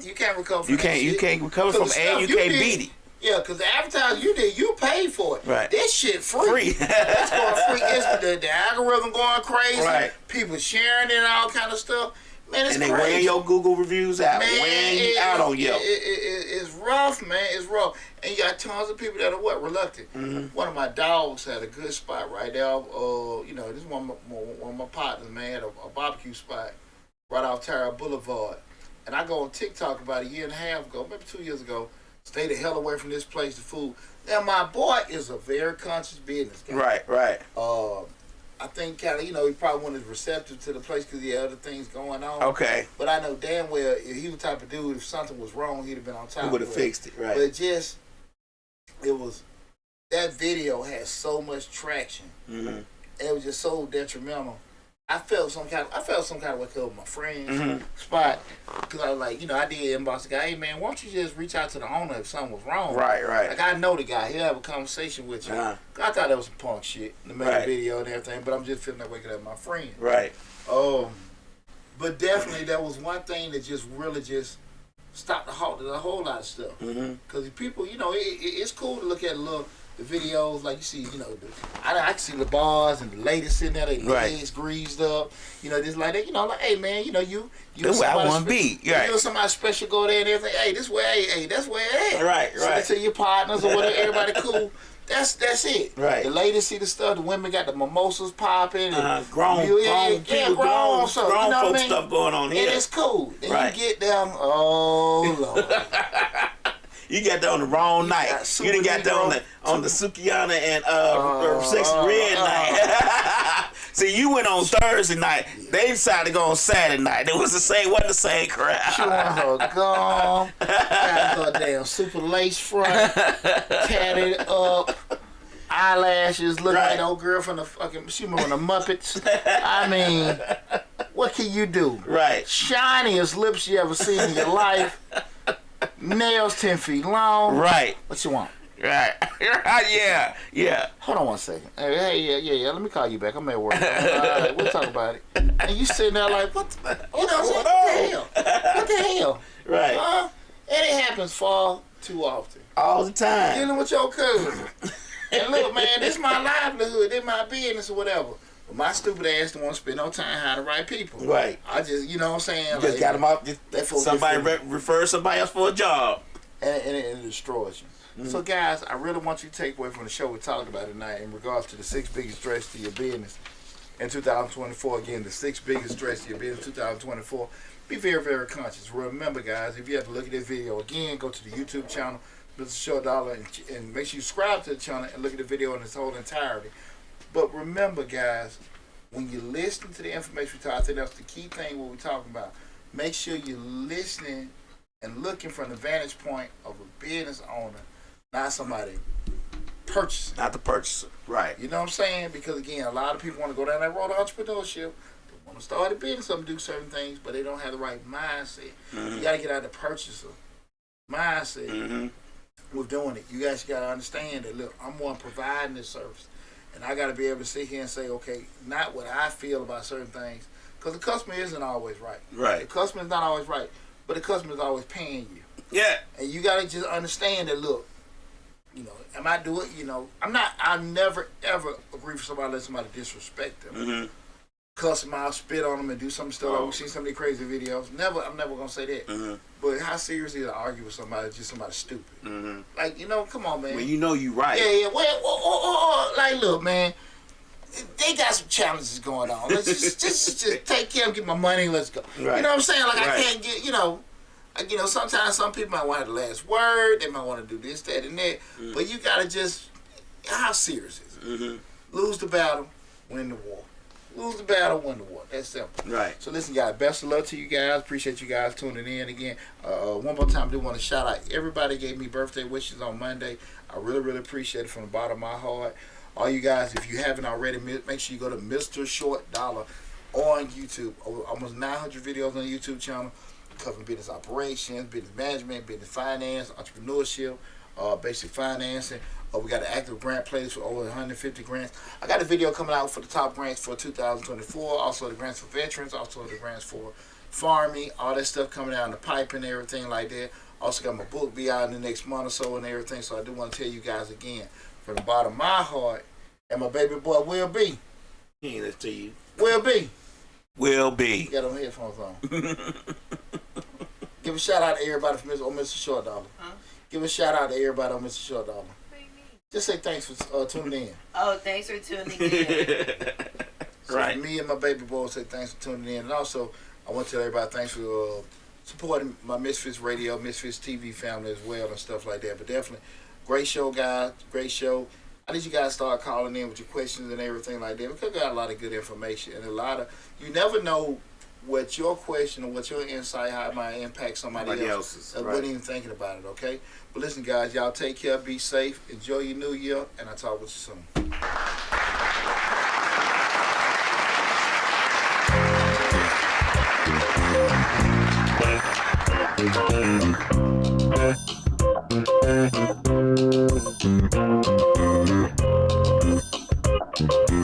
You can't recover from that You shit. can't recover from it, and you can't beat it. Yeah, because the advertising you did, you paid for it. Right. This shit free. It's going free. It's the algorithm going crazy. Right. People sharing it and all kind of stuff. Man, it's And they crazy. wearing your Google reviews out. Man, Wearing you out on Yelp. It's rough, man. It's rough. And you got tons of people that are reluctant. One of my dogs had a good spot right there. You know, this is one of my partners, man, had a barbecue spot right off Tara Boulevard. And I go on TikTok about a year and a half ago, maybe 2 years ago. Stay the hell away from this place, the food. Now, my boy is a very conscious business guy. Right. I think kind of, you know, he probably wasn't as receptive to the place because he had other things going on. Okay. But I know damn well if he was the type of dude, if something was wrong, he'd have been on top He of would have it. fixed it, right. But just, that video had so much traction. It was just so detrimental. I felt some kind of way with my friend's spot because I was like, you know, I did inbox the guy, hey man, why don't you just reach out to the owner if something was wrong? Right. Like I know the guy, he'll have a conversation with you. I thought that was some punk shit, the main video and everything, but I'm just feeling that way because that's my friend. Right. But definitely that was one thing that just really just stopped a whole lot of stuff. Because people, you know, it's cool to look at the videos, like you see, you know, I can see the bars and the ladies sitting there, their legs greased up, you know, just like that, you know, like, hey man, you know, you That's where I want to be. You know, somebody special go there and everything. Hey, that's where it at. Right. So to your partners or whatever, everybody cool. That's it. Right. The ladies see the stuff. The women got the mimosas popping. Grown grown folks stuff going on here. And it's cool. Then you get down. Oh Lord. You got there on the wrong night. You didn't got there on the Sukiyana and Sexy Red night. See, you went on Thursday night. They decided to go on Saturday night. It was wasn't the same crowd. She want her gone. Got her damn super lace front, tatted up, eyelashes, look like the old girl from the fucking. She from the Muppets. I mean, what can you do? Right. Shiniest lips you ever seen in your life. Nails 10 feet long. Right. What you want? Right. Yeah. Hold on one second. Hey, yeah. Let me call you back. I'm at work. All right, we'll talk about it. And you sitting there like, what the hell? What the hell? Right. And it happens far too often. All the time. Dealing with your cousin. And look, man, this is my livelihood. This is my business or whatever. But my stupid ass don't want to spend no time hiring the right people. Right. I just, you know what I'm saying? You just got them out. Somebody refer somebody else for a job. And it destroys you. So, guys, I really want you to take away from the show we're talking about tonight in regards to the 6 biggest threats to your business in 2024. Again, the 6 biggest threats to your business in 2024. Be very, very conscious. Remember, guys, if you have to look at this video again, go to the YouTube channel, Mr. Short Dollar, and make sure you subscribe to the channel and look at the video in its whole entirety. But remember, guys, when you're listening to the information we talk, I think that's the key thing what we're talking about. Make sure you're listening and looking from the vantage point of a business owner, not somebody purchasing. Not the purchaser. Right. You know what I'm saying? Because again, a lot of people want to go down that road of entrepreneurship. They want to start a business and do certain things, but they don't have the right mindset. You got to get out of the purchaser mindset with doing it. You guys got to understand that, look, I'm one providing this service. And I got to be able to sit here and say, okay, not what I feel about certain things. Because the customer isn't always right. Right. The customer is not always right. But the customer is always paying you. Yeah. And you got to just understand that, look, you know, am I doing, you know, I never, ever agree for somebody to let somebody disrespect them. Cuss them out, spit on them, and do some stuff. We've seen some of these crazy videos. I'm never going to say that. But how serious is it to argue with somebody, just somebody stupid? Like, you know, come on, man. When you know you right. Yeah. Well, like, look, man, they got some challenges going on. Let's just take care of, get my money, let's go. Right. You know what I'm saying? Like, I can't get, you know, sometimes some people might want to have the last word. They might want to do this, that, and that. But you got to just, how serious is it? Lose the battle, win the war. Lose the battle, win the war. That's simple. Right. So listen, guys, best of luck to you guys. Appreciate you guys tuning in again. One more time, I do want to shout out everybody gave me birthday wishes on Monday. I really, really appreciate it from the bottom of my heart. All you guys, if you haven't already, make sure you go to Mr. Short Dollar on YouTube. Almost 900 videos on the YouTube channel covering business operations, business management, business finance, entrepreneurship, basic financing. We got an active grant playlist for over 150 grants. I got a video coming out for the top grants for 2024. Also the grants for veterans. Also the grants for farming. All that stuff coming out in the pipe and everything like that. Also got my book be out in the next month or so and everything. So I do want to tell you guys again, from the bottom of my heart, and my baby boy Will B. He ain't that to you. Will B. Will be. You got them headphones on. Give a shout out to everybody from Mr. Short Dollar. Give a shout out to everybody on Mr. Short Dollar. Just say thanks for tuning in. Oh, thanks for tuning in. So Right. me and my baby boy say thanks for tuning in. And also, I want to tell everybody thanks for supporting my Misfits Radio, Misfits TV family as well and stuff like that. But definitely, great show, guys. Great show. I need you guys to start calling in with your questions and everything like that. Because I got a lot of good information. And you never know what your question or what your insight, how it might impact somebody else's. I wasn't even thinking about it, okay? But listen, guys, y'all take care, be safe, enjoy your new year, and I'll talk with you soon.